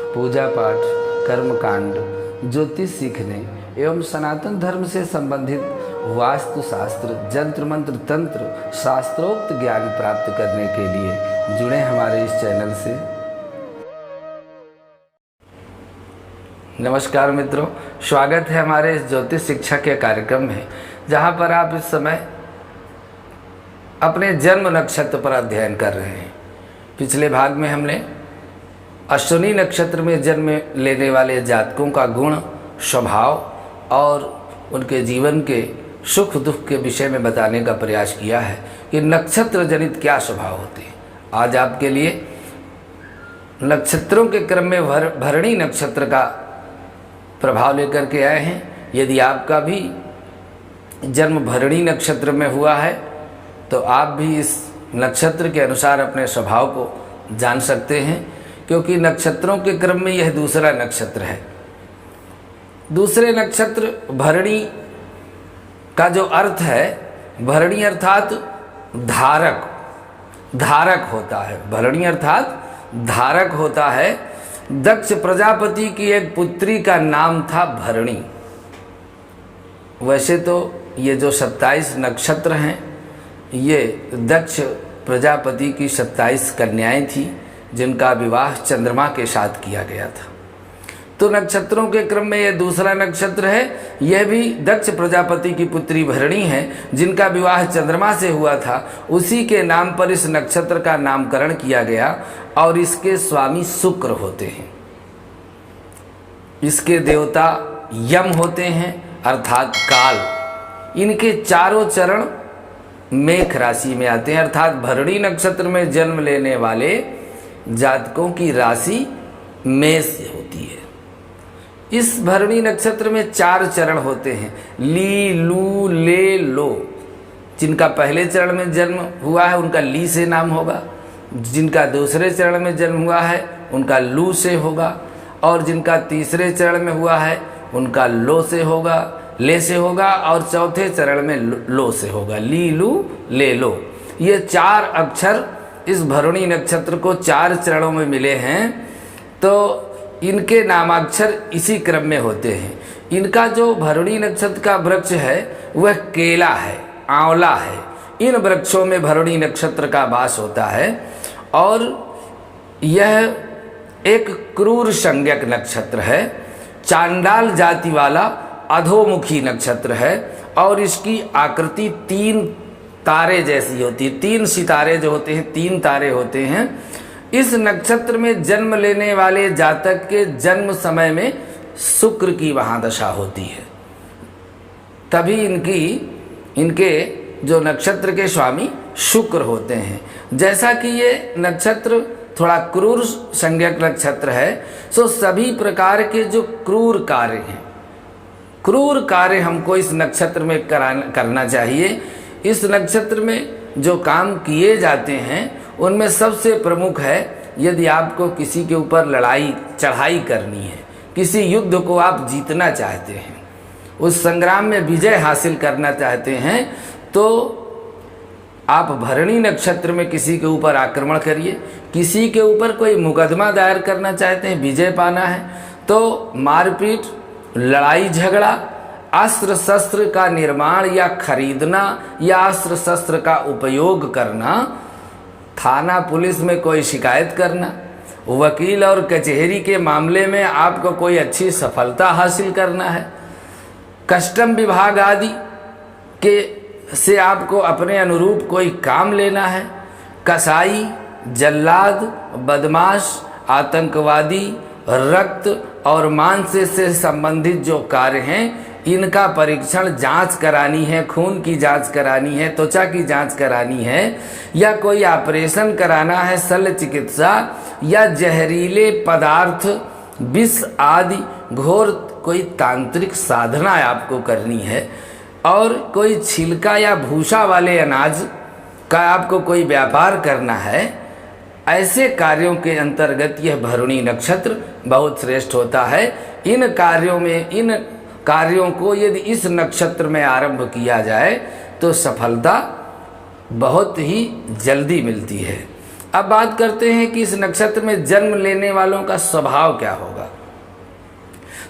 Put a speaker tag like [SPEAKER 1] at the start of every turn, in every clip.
[SPEAKER 1] पूजा पाठ, कर्मकांड, ज्योतिष सीखने एवं सनातन धर्म से संबंधित वास्तु शास्त्र, जंत्र मंत्र, तंत्र, शास्त्रोक्त ज्ञान प्राप्त करने के लिए जुड़े हमारे इस चैनल से। नमस्कार मित्रों, स्वागत है हमारे इस ज्योतिष शिक्षा के कार्यक्रम में, जहां पर आप इस समय अपने जन्म नक्षत्र पर अध्ययन कर रहे हैं। पिछले भाग में हमने अश्विनी नक्षत्र में जन्म लेने वाले जातकों का गुण, स्वभाव और उनके जीवन के सुख दुख के विषय में बताने का प्रयास किया है कि नक्षत्र जनित क्या स्वभाव होते हैं। आज आपके लिए नक्षत्रों के क्रम में भरणी नक्षत्र का प्रभाव लेकर के आए हैं। यदि आपका भी जन्म भरणी नक्षत्र में हुआ है तो आप भी इस नक्षत्र के अनुसार अपने स्वभाव को जान सकते हैं, क्योंकि नक्षत्रों के क्रम में यह दूसरा नक्षत्र है। दूसरे नक्षत्र भरणी का जो अर्थ है, भरणी अर्थात धारक होता है। भरणी अर्थात धारक होता है। दक्ष प्रजापति की एक पुत्री का नाम था भरणी। वैसे तो ये जो 27 नक्षत्र हैं, ये दक्ष प्रजापति की 27 कन्याएं थी जिनका विवाह चंद्रमा के साथ किया गया था। तो नक्षत्रों के क्रम में यह दूसरा नक्षत्र है। यह भी दक्ष प्रजापति की पुत्री भरणी है जिनका विवाह चंद्रमा से हुआ था। उसी के नाम पर इस नक्षत्र का नामकरण किया गया और इसके स्वामी शुक्र होते हैं। इसके देवता यम होते हैं अर्थात काल। इनके चारों चरण मेष राशि में आते हैं, अर्थात भरणी नक्षत्र में जन्म लेने वाले जातकों की राशि मेष होती है। इस भरणी नक्षत्र में 4 चरण होते हैं, ली, लू, ले, लो। जिनका पहले चरण में जन्म हुआ है उनका ली से नाम होगा, जिनका दूसरे चरण में जन्म हुआ है उनका लू से होगा, और जिनका तीसरे चरण में हुआ है उनका लो से होगा, ले से होगा, और चौथे चरण में लो से होगा। ली, लू, ले, लो। ये 4 अक्षर इस भरणी नक्षत्र को 4 चरणों में मिले हैं, तो इनके नामाक्षर इसी क्रम में होते हैं। इनका जो भरणी नक्षत्र का वृक्ष है वह केला है, आंवला है। इन वृक्षों में भरणी नक्षत्र का वास होता है और यह एक क्रूर संज्ञक नक्षत्र है। चांडाल जाति वाला अधोमुखी नक्षत्र है और इसकी आकृति 3 तारे जैसी होती है। 3 सितारे जो होते हैं, 3 तारे होते हैं। इस नक्षत्र में जन्म लेने वाले जातक के जन्म समय में शुक्र की महादशा होती है, तभी इनके जो नक्षत्र के स्वामी शुक्र होते हैं। जैसा कि ये नक्षत्र थोड़ा क्रूर संज्ञक नक्षत्र है, सो सभी प्रकार के जो क्रूर कार्य हैं, क्रूर कार्य हमको इस नक्षत्र में करना चाहिए। इस नक्षत्र में जो काम किए जाते हैं उनमें सबसे प्रमुख है, यदि आपको किसी के ऊपर लड़ाई चढ़ाई करनी है, किसी युद्ध को आप जीतना चाहते हैं, उस संग्राम में विजय हासिल करना चाहते हैं, तो आप भरणी नक्षत्र में किसी के ऊपर आक्रमण करिए। किसी के ऊपर कोई मुकदमा दायर करना चाहते हैं, विजय पाना है, तो मारपीट, लड़ाई झगड़ा, अस्त्र शस्त्र का निर्माण या खरीदना या अस्त्र शस्त्र का उपयोग करना, थाना पुलिस में कोई शिकायत करना, वकील और कचहरी के मामले में आपको कोई अच्छी सफलता हासिल करना है, कस्टम विभाग आदि के से आपको अपने अनुरूप कोई काम लेना है, कसाई, जल्लाद, बदमाश, आतंकवादी, रक्त और मांस से संबंधित जो कार्य हैं इनका परीक्षण, जांच करानी है, खून की जांच करानी है, त्वचा की जांच करानी है, या कोई ऑपरेशन कराना है, शल्य चिकित्सा या जहरीले पदार्थ, विष आदि घोर कोई तांत्रिक साधना आपको करनी है, और कोई छिलका या भूसा वाले अनाज का आपको कोई व्यापार करना है, ऐसे कार्यों के अंतर्गत यह भरणी नक्षत्र बहुत श्रेष्ठ होता है। इन कार्यों को यदि इस नक्षत्र में आरंभ किया जाए तो सफलता बहुत ही जल्दी मिलती है। अब बात करते हैं कि इस नक्षत्र में जन्म लेने वालों का स्वभाव क्या होगा।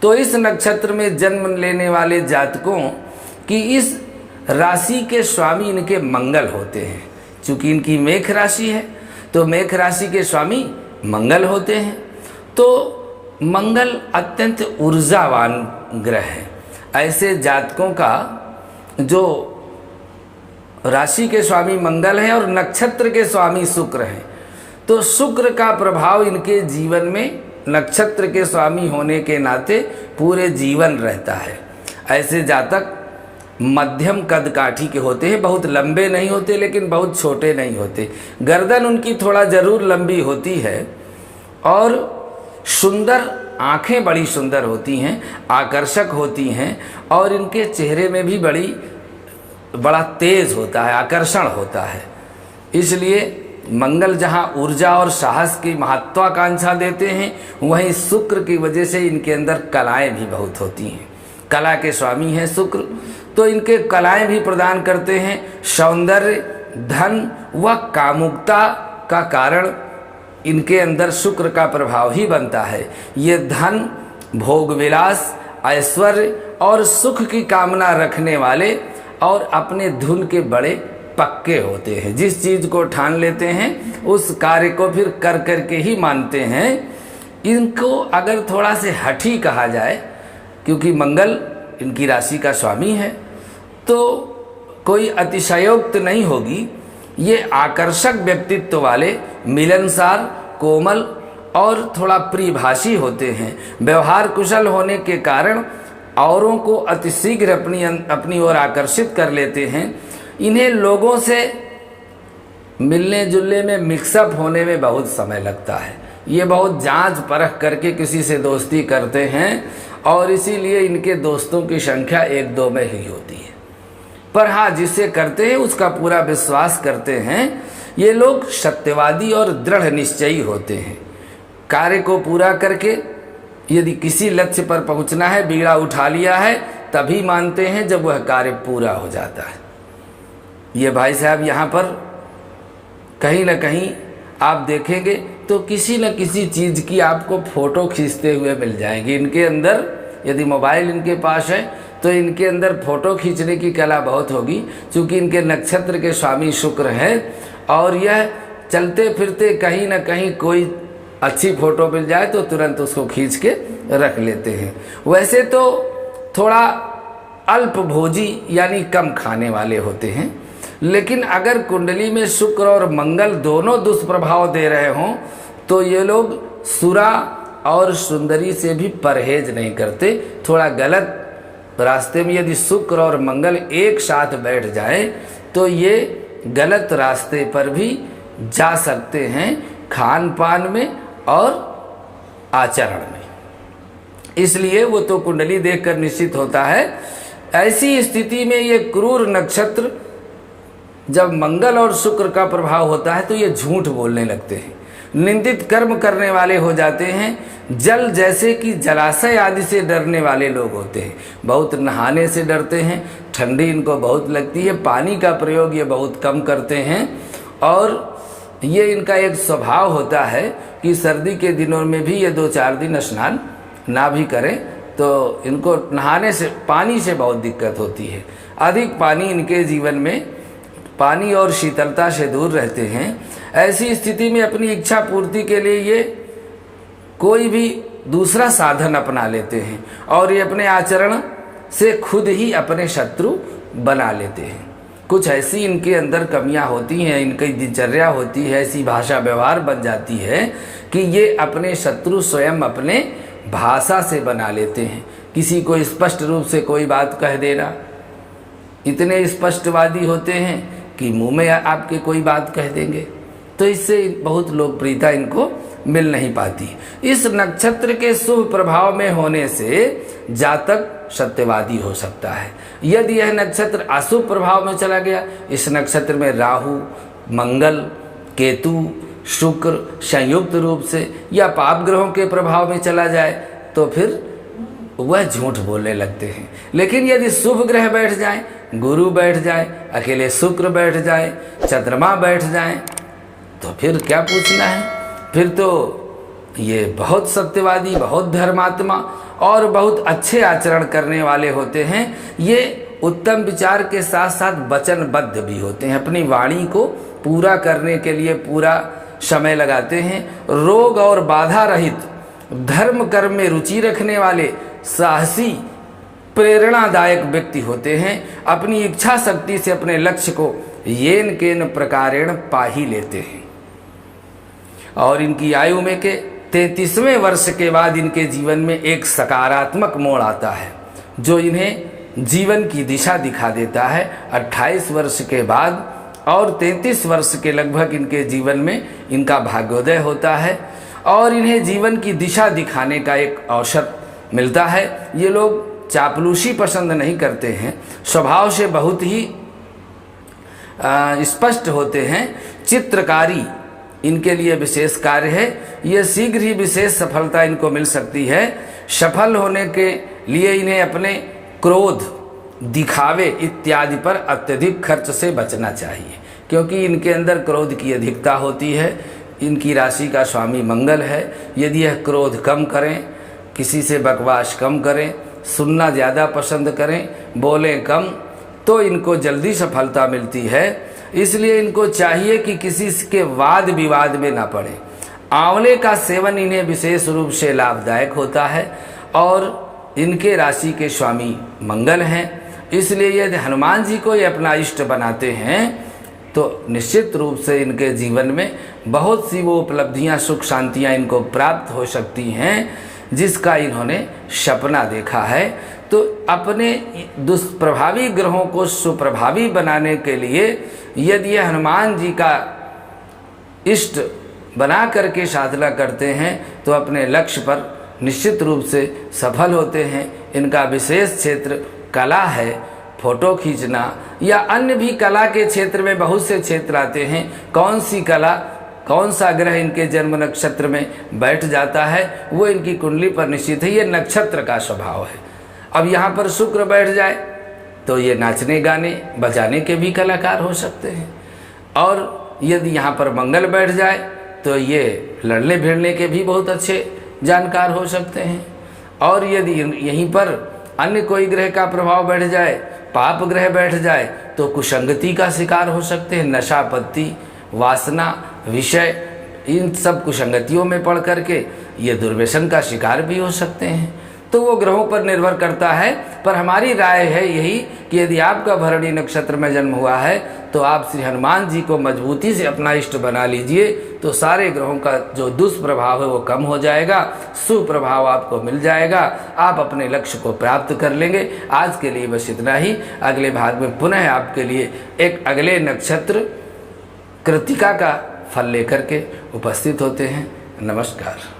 [SPEAKER 1] तो इस नक्षत्र में जन्म लेने वाले जातकों की इस राशि के स्वामी इनके मंगल होते हैं। चूंकि इनकी मेष राशि है तो मेष राशि के स्वामी मंगल होते हैं। तो मंगल अत्यंत ऊर्जावान ग्रह है। ऐसे जातकों का जो राशि के स्वामी मंगल है और नक्षत्र के स्वामी शुक्र हैं, तो शुक्र का प्रभाव इनके जीवन में नक्षत्र के स्वामी होने के नाते पूरे जीवन रहता है। ऐसे जातक मध्यम कद काठी के होते हैं, बहुत लंबे नहीं होते लेकिन बहुत छोटे नहीं होते। गर्दन उनकी थोड़ा ज़रूर लंबी होती है और सुंदर आँखें बड़ी सुंदर होती हैं, आकर्षक होती हैं और इनके चेहरे में भी बड़ा तेज होता है, आकर्षण होता है। इसलिए मंगल जहाँ ऊर्जा और साहस की महत्वाकांक्षा देते हैं, वहीं शुक्र की वजह से इनके अंदर कलाएं भी बहुत होती हैं। कला के स्वामी हैं शुक्र, तो इनके कलाएं भी प्रदान करते हैं। सौंदर्य, धन व कामुकता का कारण इनके अंदर शुक्र का प्रभाव ही बनता है। ये धन, भोग विलास, ऐश्वर्य और सुख की कामना रखने वाले और अपने धुन के बड़े पक्के होते हैं। जिस चीज़ को ठान लेते हैं उस कार्य को फिर कर करके ही मानते हैं। इनको अगर थोड़ा से हठी कहा जाए, क्योंकि मंगल इनकी राशि का स्वामी है, तो कोई अतिशयोक्त नहीं होगी। ये आकर्षक व्यक्तित्व वाले, मिलनसार, कोमल और थोड़ा प्रियभाषी होते हैं। व्यवहार कुशल होने के कारण औरों को अतिशीघ्र अपनी ओर आकर्षित कर लेते हैं। इन्हें लोगों से मिलने जुलने में, मिक्सअप होने में बहुत समय लगता है। ये बहुत जांच परख करके किसी से दोस्ती करते हैं और इसीलिए इनके दोस्तों की संख्या 1-2 में ही होती है। पर हाँ, जिससे करते हैं उसका पूरा विश्वास करते हैं। ये लोग सत्यवादी और दृढ़ निश्चयी होते हैं। कार्य को पूरा करके यदि किसी लक्ष्य पर पहुंचना है, बीड़ा उठा लिया है, तभी मानते हैं जब वह कार्य पूरा हो जाता है। ये भाई साहब यहाँ पर कहीं ना कहीं आप देखेंगे तो किसी न किसी चीज़ की आपको फ़ोटो खींचते हुए मिल जाएंगे। इनके अंदर यदि मोबाइल इनके पास है तो इनके अंदर फ़ोटो खींचने की कला बहुत होगी, क्योंकि इनके नक्षत्र के स्वामी शुक्र हैं और यह चलते फिरते कहीं ना कहीं कोई अच्छी फ़ोटो मिल जाए तो तुरंत उसको खींच के रख लेते हैं। वैसे तो थोड़ा अल्पभोजी यानी कम खाने वाले होते हैं, लेकिन अगर कुंडली में शुक्र और मंगल दोनों दुष्प्रभाव दे रहे हों तो ये लोग सुरा और सुंदरी से भी परहेज नहीं करते। थोड़ा गलत रास्ते में यदि शुक्र और मंगल एक साथ बैठ जाए तो ये गलत रास्ते पर भी जा सकते हैं, खान पान में और आचरण में। इसलिए वो तो कुंडली देखकर निश्चित होता है। ऐसी स्थिति में ये क्रूर नक्षत्र जब मंगल और शुक्र का प्रभाव होता है तो ये झूठ बोलने लगते हैं, निंदित कर्म करने वाले हो जाते हैं। जल जैसे कि जलाशय आदि से डरने वाले लोग होते हैं। बहुत नहाने से डरते हैं, ठंडी इनको बहुत लगती है, पानी का प्रयोग ये बहुत कम करते हैं और ये इनका एक स्वभाव होता है कि सर्दी के दिनों में भी ये 2-4 दिन स्नान ना भी करें तो इनको नहाने से, पानी से बहुत दिक्कत होती है। अधिक पानी इनके जीवन में, पानी और शीतलता से दूर रहते हैं। ऐसी स्थिति में अपनी इच्छा पूर्ति के लिए ये कोई भी दूसरा साधन अपना लेते हैं और ये अपने आचरण से खुद ही अपने शत्रु बना लेते हैं। कुछ ऐसी इनके अंदर कमियां होती हैं, इनकी दिनचर्या होती है, ऐसी भाषा व्यवहार बन जाती है कि ये अपने शत्रु स्वयं अपने भाषा से बना लेते हैं। किसी को स्पष्ट रूप से कोई बात कह देना, इतने स्पष्टवादी होते हैं कि मुंह में आपके कोई बात कह देंगे, तो इससे बहुत लोकप्रियता इनको मिल नहीं पाती। इस नक्षत्र के शुभ प्रभाव में होने से जातक सत्यवादी हो सकता है। यदि यह नक्षत्र अशुभ प्रभाव में चला गया, इस नक्षत्र में राहु, मंगल, केतु, शुक्र संयुक्त रूप से या पाप ग्रहों के प्रभाव में चला जाए तो फिर वह झूठ बोलने लगते हैं। लेकिन यदि शुभ ग्रह बैठ जाए, गुरु बैठ जाए, अकेले शुक्र बैठ जाए, चंद्रमा बैठ जाए तो फिर क्या पूछना है। फिर तो ये बहुत सत्यवादी, बहुत धर्मात्मा और बहुत अच्छे आचरण करने वाले होते हैं। ये उत्तम विचार के साथ साथ वचनबद्ध भी होते हैं, अपनी वाणी को पूरा करने के लिए पूरा समय लगाते हैं। रोग और बाधा रहित धर्म कर्म में रुचि रखने वाले साहसी प्रेरणादायक व्यक्ति होते हैं। अपनी इच्छा शक्ति से अपने लक्ष्य को येन केन प्रकारेण पा ही लेते हैं। और इनकी आयु में के 33वें वर्ष के बाद इनके जीवन में एक सकारात्मक मोड़ आता है जो इन्हें जीवन की दिशा दिखा देता है। 28 वर्ष के बाद और 33 वर्ष के लगभग इनके जीवन में इनका भाग्योदय होता है और इन्हें जीवन की दिशा दिखाने का एक अवसर मिलता है। ये लोग चापलूसी पसंद नहीं करते हैं, स्वभाव से बहुत ही स्पष्ट होते हैं। चित्रकारी इनके लिए विशेष कार्य है। ये शीघ्र ही विशेष सफलता इनको मिल सकती है। सफल होने के लिए इन्हें अपने क्रोध, दिखावे इत्यादि पर अत्यधिक खर्च से बचना चाहिए, क्योंकि इनके अंदर क्रोध की अधिकता होती है। इनकी राशि का स्वामी मंगल है। यदि यह क्रोध कम करें, किसी से बकवास कम करें, सुनना ज़्यादा पसंद करें, बोलें कम, तो इनको जल्दी सफलता मिलती है। इसलिए इनको चाहिए कि किसी के वाद विवाद में ना पड़े। आंवले का सेवन इन्हें विशेष रूप से लाभदायक होता है और इनके राशि के स्वामी मंगल हैं। इसलिए यदि हनुमान जी को ये अपना इष्ट बनाते हैं तो निश्चित रूप से इनके जीवन में बहुत सी वो उपलब्धियां, सुख शांतियां इनको प्राप्त हो सकती हैं जिसका इन्होंने सपना देखा है। तो अपने दुष्प्रभावी ग्रहों को सुप्रभावी बनाने के लिए यदि ये हनुमान जी का इष्ट बना करके साधना करते हैं तो अपने लक्ष्य पर निश्चित रूप से सफल होते हैं। इनका विशेष क्षेत्र कला है, फोटो खींचना या अन्य भी कला के क्षेत्र में बहुत से क्षेत्र आते हैं। कौन सी कला, कौन सा ग्रह इनके जन्म नक्षत्र में बैठ जाता है वो इनकी कुंडली पर निश्चित है। ये नक्षत्र का स्वभाव है। अब यहाँ पर शुक्र बैठ जाए तो ये नाचने गाने बजाने के भी कलाकार हो सकते हैं, और यदि यहाँ पर मंगल बैठ जाए तो ये लड़ने भिड़ने के भी बहुत अच्छे जानकार हो सकते हैं। और यदि यहीं पर अन्य कोई ग्रह का प्रभाव बैठ जाए, पाप ग्रह बैठ जाए, तो कुसंगति का शिकार हो सकते हैं। नशापत्ति, वासना, विषय, इन सब कुसंगतियों में पड़ करके ये दुर्व्यसन का शिकार भी हो सकते हैं। तो वो ग्रहों पर निर्भर करता है। पर हमारी राय है यही कि यदि आपका भरणी नक्षत्र में जन्म हुआ है तो आप श्री हनुमान जी को मजबूती से अपना इष्ट बना लीजिए, तो सारे ग्रहों का जो दुष्प्रभाव है वो कम हो जाएगा, सुप्रभाव आपको मिल जाएगा, आप अपने लक्ष्य को प्राप्त कर लेंगे। आज के लिए बस इतना ही। अगले भाग में पुनः आपके लिए एक अगले नक्षत्र कृत्तिका का फल लेकर के उपस्थित होते हैं। नमस्कार।